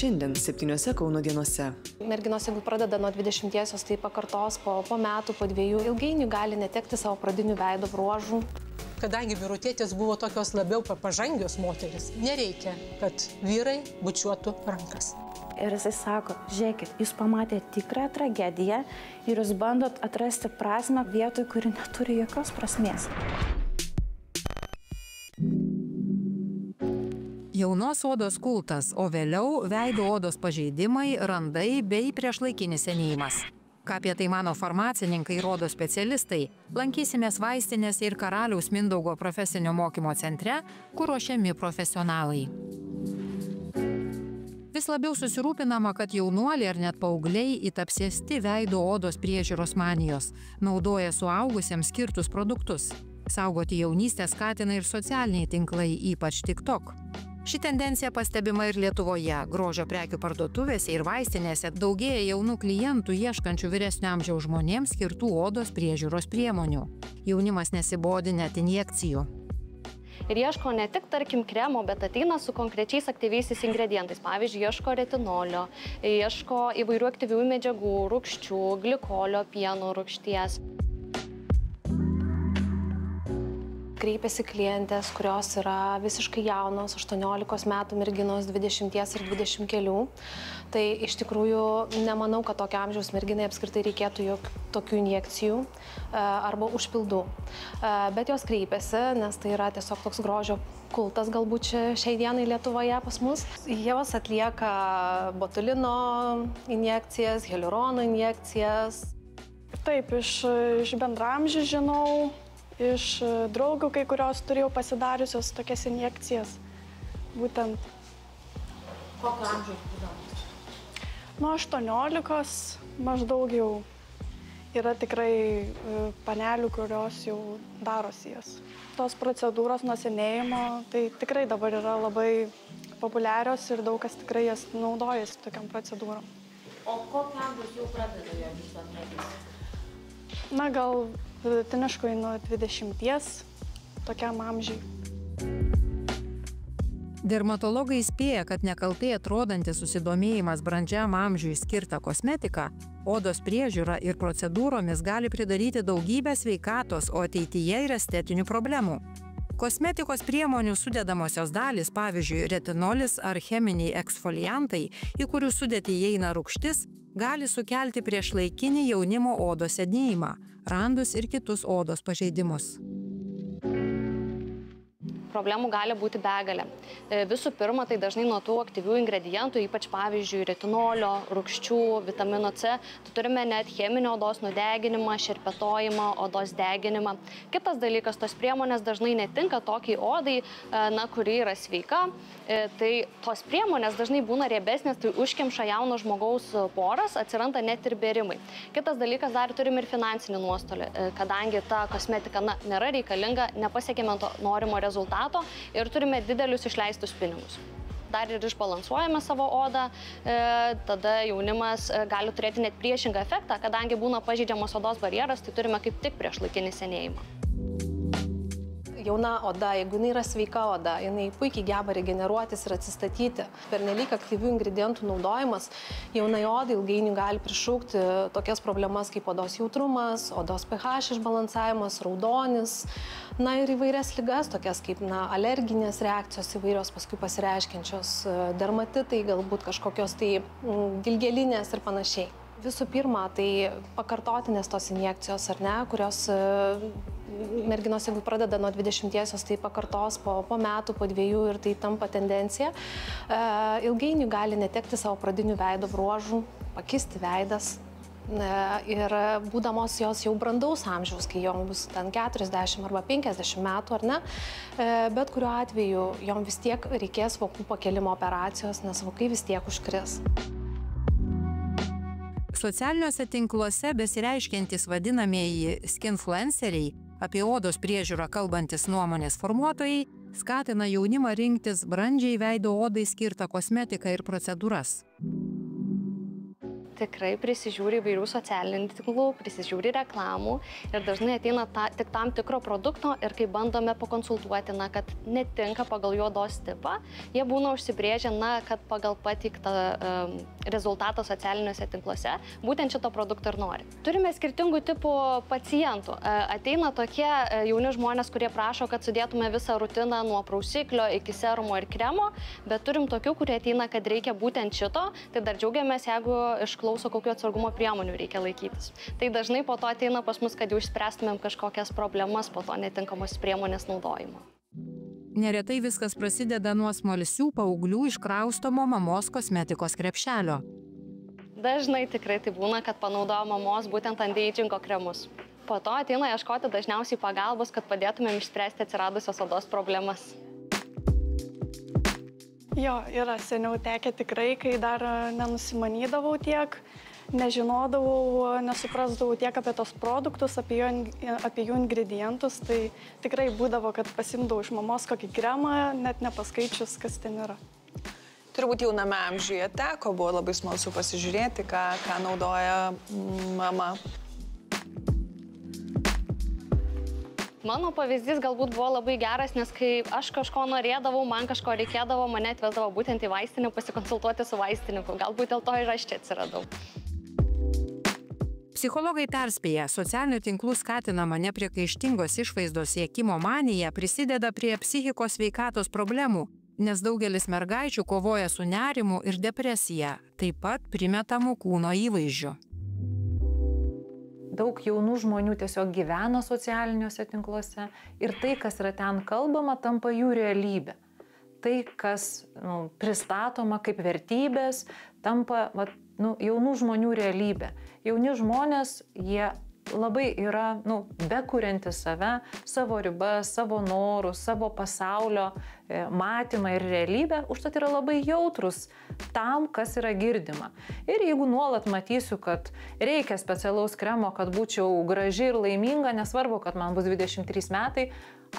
šiandien 7 Kauno dienose. Merginos, jeigu pradeda nuo 20-osios, tai pakartos po metų, po 2, ilgainiui gali netekti savo pradinių veido bruožų. Kadangi vyrutėtės buvo tokios labiau pažangios moteris, nereikia, kad vyrai bučiuotų rankas. Ir jisai sako, žiūrėkit, jūs pamatėte tikrą tragediją ir jūs bandot atrasti prasmę vietoj, kuri neturi jokios prasmės. Jaunos odos kultas, o vėliau veido odos pažeidimai, randai bei priešlaikinis senėjimas. Ką apie tai mano farmacininkai ir odos specialistai, lankysimės vaistinės ir Karaliaus Mindaugo profesinio mokymo centre, kur ruošiami profesionalai. Vis labiau susirūpinama, kad jaunuoliai ar net paaugliai įtapsėsti veido odos priežiūros manijos, naudoja suaugusiems skirtus produktus. Saugoti jaunystę skatina ir socialiniai tinklai, ypač TikTok. Ši tendencija pastebima ir Lietuvoje. Grožio prekių parduotuvėse ir vaistinėse daugėja jaunų klientų ieškančių vyresnio amžiaus žmonėms skirtų odos priežiūros priemonių. Jaunimas nesibodi net injekcijų. Ir ieško ne tik, tarkim, kremo, bet ateina su konkrečiais aktyviaisiais ingredientais. Pavyzdžiui, ieško retinolio, ieško įvairių aktyvių medžiagų, rūgščių, glikolio, pieno rūgšties. Kreipiasi klientės, kurios yra visiškai jaunos, 18 metų merginos, 20 ir 20 kelių. Tai iš tikrųjų nemanau, kad tokio amžiaus merginai apskritai reikėtų tokių injekcijų arba užpildų. Bet jos kreipiasi, nes tai yra tiesiog toks grožio kultas galbūt šiai dienai Lietuvoje pas mus. Jos atlieka botulino injekcijas, hialurono injekcijas. Taip, iš bendramžių žinau. Iš draugų, kai kurios turėjau pasidariusios tokias injekcijas. Būtent. Kokio amžiaus būdamos? Nuo 18 maždaug jau yra tikrai panelių, kurios jau darosi jas. Tos procedūros nuo senėjimo, tai tikrai dabar yra labai populiarios ir daug kas tikrai jas naudojasi tokiam procedūrom. O kokio amžiaus jau pradeda jomis domėtis? Na, gal vidutiniškai nuo 20 tokiam amžiui. Dermatologai spėja, kad nekaltai atrodantis susidomėjimas brandžiam amžiui skirtą kosmetiką, odos priežiūrą ir procedūromis gali pridaryti daugybę sveikatos, o ateityje ir estetinių problemų. Kosmetikos priemonių sudedamosios dalys, pavyzdžiui, retinolis ar cheminiai eksfoliantai, į kurių sudėtį įeina rūgštis, gali sukelti priešlaikinį jaunimo odos senėjimą, randus ir kitus odos pažeidimus. Problemų gali būti begalė. Visų pirma, tai dažnai nuo tų aktyvių ingredientų, ypač pavyzdžiui retinolio, rūgščių, vitamino C, tai turime net cheminio odos nudeginimą, šerpetojimą, odos deginimą. Kitas dalykas, tos priemonės dažnai netinka tokiai odai, kuri yra sveika. Tai tos priemonės dažnai būna riebesnės, tai užkemša jauno žmogaus poras, atsiranda net ir bėrimai. Kitas dalykas, dar turime ir finansinį nuostolį, kadangi ta kosmetika nėra reikalinga, nepasiekėme to norimo rezultato ir turime didelius išleistus pinigus. Dar ir išbalansuojame savo odą, tada jaunimas gali turėti net priešingą efektą, kadangi būna pažeidžiamos odos barjeras, tai turime kaip tik priešlaikinį senėjimą. Jauna oda, jeigu jinai yra sveika oda, jinai puikiai geba regeneruotis ir atsistatyti. Pernelyg aktyvių ingredientų naudojimas jaunai odai ilgainiui gali prišaukti tokias problemas kaip odos jautrumas, odos pH išbalansavimas, raudonis, ir įvairias ligas, tokias kaip alerginės reakcijos įvairios paskui pasireiškiančios, dermatitai, galbūt kažkokios tai dilgėlinės ir panašiai. Visų pirma, tai pakartotinės tos injekcijos, kurios merginos, jeigu pradeda nuo 20-osios, tai pakartos po metų, po 2 ir tai tampa tendencija. Ilgainiui gali netekti savo pradinių veido bruožų, pakisti veidas. Ir būdamos jos jau brandaus amžiaus, kai jom bus ten 40 arba 50 metų, bet kuriuo atveju jom vis tiek reikės vokų pakelimo operacijos, nes vokai vis tiek užkris. Socialiniuose tinkluose besireiškiantys vadinamieji skinfluenceriai, apie odos priežiūrą kalbantis nuomonės formuotojai, skatina jaunimą rinktis brandžiai veido odai skirtą kosmetiką ir procedūras. tikrai prisižiūri įvairių socialinių tinklų, prisižiūri reklamų ir dažnai ateina tik tam tikro produkto ir kai bandome pakonsultuoti, kad netinka pagal jo odos tipą, jie būna užsibrėžę, kad pagal pateiktą rezultatą socialiniuose tinkluose būtent šito produkto ir nori. Turime skirtingų tipų pacientų. Ateina tokie jauni žmonės, kurie prašo, kad sudėtume visą rutiną nuo prausiklio iki serumo ir kremo, bet turim tokių, kurie ateina, kad reikia būtent šito, tai dar džiaugiamės, jeigu išklauso, kokių atsargumo priemonių reikia laikytis. Tai dažnai po to ateina pas mus, kad jau išspręstumėm kažkokias problemas po to netinkamos priemonės naudojimo. Neretai viskas prasideda nuo smalsių paauglių iškraustomo mamos kosmetikos krepšelio. Dažnai tikrai tai būna, kad panaudoja mamos būtent anti-agingo kremus. Po to ateina ieškoti dažniausiai pagalbos, kad padėtumėm išspręsti atsiradusios odos problemas. Jo, yra seniau tekę tikrai, kai dar nenusimanydavau tiek, nežinodavau, nesuprasdavau tiek apie tos produktus, apie jų ingredientus, tai tikrai būdavo, kad pasimdavau iš mamos kokį kremą, net nepaskaičius, kas ten yra. Turbūt jauname amžiuje teko, buvo labai smalsu pasižiūrėti, ką naudoja mama. Mano pavyzdys galbūt buvo labai geras, nes kai aš kažko norėdavau, man kažko reikėdavo, mane atvesdavo būtent į vaistinę pasikonsultuoti su vaistininku. Galbūt dėl to ir aš čia atsiradau. Psichologai perspėja, socialinių tinklų skatinama nepriekaištingos išvaizdos siekimo manija prisideda prie psichikos sveikatos problemų, nes daugelis mergaičių kovoja su nerimu ir depresija, taip pat primetamu kūno įvaizdžiu. Daug jaunų žmonių tiesiog gyvena socialiniuose tinkluose ir tai, kas yra ten kalbama, tampa jų realybė. Tai, kas pristatoma kaip vertybės, tampa jaunų žmonių realybė. Jauni žmonės, jie labai yra bekurianti save, savo ribas, savo norus, savo pasaulio matymą ir realybę, užtat yra labai jautrus tam, kas yra girdima. Ir jeigu nuolat matysiu, kad reikia specialaus kremo, kad būčiau graži ir laiminga, nesvarbu, kad man bus 23 metai,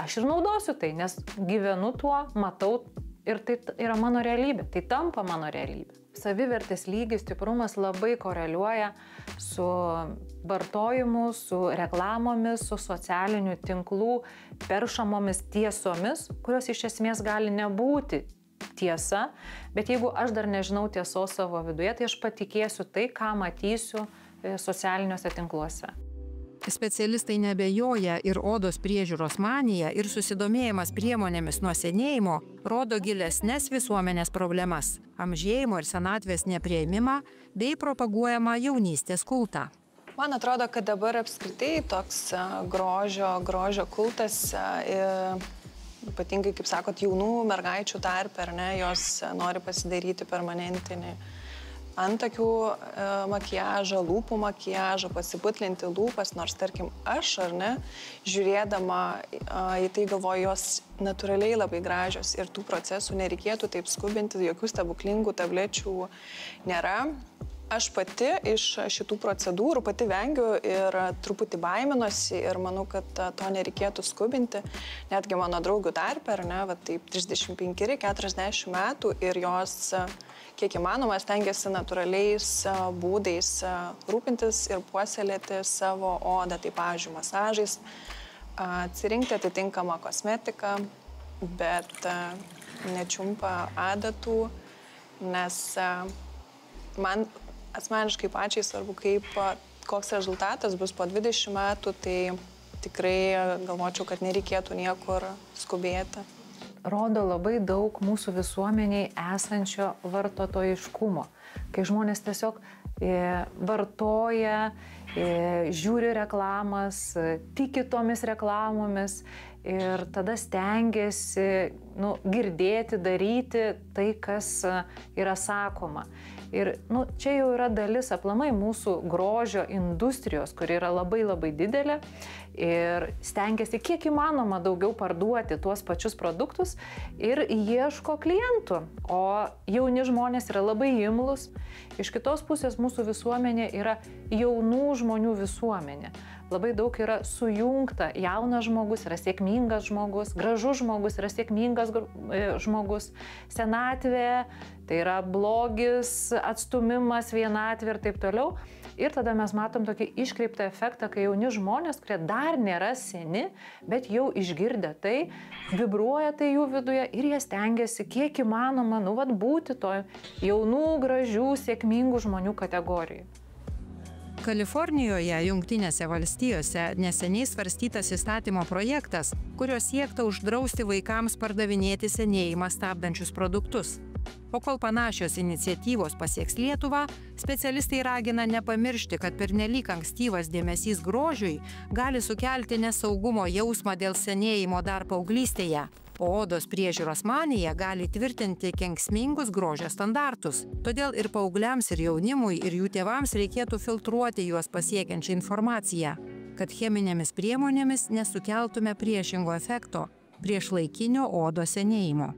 aš ir naudosiu tai, nes gyvenu tuo, matau ir tai yra mano realybė, tai tampa mano realybė. Savivertės lygis, stiprumas labai koreliuoja su vartojimu, su reklamomis, su socialinių tinklų peršamomis tiesomis, kurios iš esmės gali nebūti tiesa, bet jeigu aš dar nežinau tiesos savo viduje, tai aš patikėsiu tai, ką matysiu socialiniuose tinkluose. Specialistai nebejoja ir odos priežiūros manija ir susidomėjimas priemonėmis nuo senėjimo rodo gilesnes visuomenės problemas – amžėjimo ir senatvės nepriėmimą bei propaguojamą jaunystės kultą. Man atrodo, kad dabar apskritai toks grožio kultas, ypatingai, kaip sakot, jaunų mergaičių tarpe, jos nori pasidaryti permanentinį antakių makiažą, lūpų makiažą, pasiputlinti lūpas, nors, tarkim, aš, žiūrėdama į tai galvoju, jos natūraliai labai gražios ir tų procesų nereikėtų taip skubinti, jokių stebuklingų tablečių nėra. Aš pati iš šitų procedūrų pati vengiu ir truputį baiminosi ir manau, kad to nereikėtų skubinti. Netgi mano draugių tarpe, taip 35-40 metų ir jos kiek įmanoma stengiasi natūraliais būdais rūpintis ir puoselėti savo odą, tai pavyzdžiui, masažais, atsirinkti atitinkamą kosmetiką, bet nečiumpa adatų, nes man asmeniškai pačiai svarbu, koks rezultatas bus po 20 metų, tai tikrai galvočiau, kad nereikėtų niekur skubėti. Rodo labai daug mūsų visuomeniai esančio vartotojiškumo, kai žmonės tiesiog vartoja, žiūri reklamas, tiki tomis reklamomis ir tada stengiasi girdėti, daryti tai, kas yra sakoma. Ir čia jau yra dalis aplamai mūsų grožio industrijos, kuri yra labai labai didelė ir stengiasi kiek įmanoma daugiau parduoti tuos pačius produktus ir ieško klientų. O jauni žmonės yra labai imlūs. Iš kitos pusės mūsų visuomenė yra jaunų žmonių visuomenė. labai daug yra sujungta. Jaunas žmogus yra sėkmingas žmogus, gražus žmogus yra sėkmingas žmogus, senatvė, tai yra blogis, atstumimas, vienatvė ir taip toliau. Ir tada mes matom tokį iškreiptą efektą, kai jauni žmonės, kurie dar nėra seni, bet jau išgirdę tai, vibruoja tai jų viduje ir jie stengiasi kiek įmanoma, būti to jaunų, gražių, sėkmingų žmonių kategorijai. Kalifornijoje, Jungtinėse valstijose neseniai svarstytas įstatymo projektas, kurio siekta uždrausti vaikams pardavinėti senėjimą stabdančius produktus. O kol panašios iniciatyvos pasieks Lietuvą, specialistai ragina nepamiršti, kad pernelyg ankstyvas dėmesys grožiui gali sukelti nesaugumo jausmą dėl senėjimo dar paauglystėje, o odos priežiūros manija gali tvirtinti kenksmingus grožio standartus. Todėl ir paaugliams, ir jaunimui, ir jų tėvams reikėtų filtruoti juos pasiekiančią informaciją, kad cheminėmis priemonėmis nesukeltume priešingo efekto priešlaikinio odos senėjimo.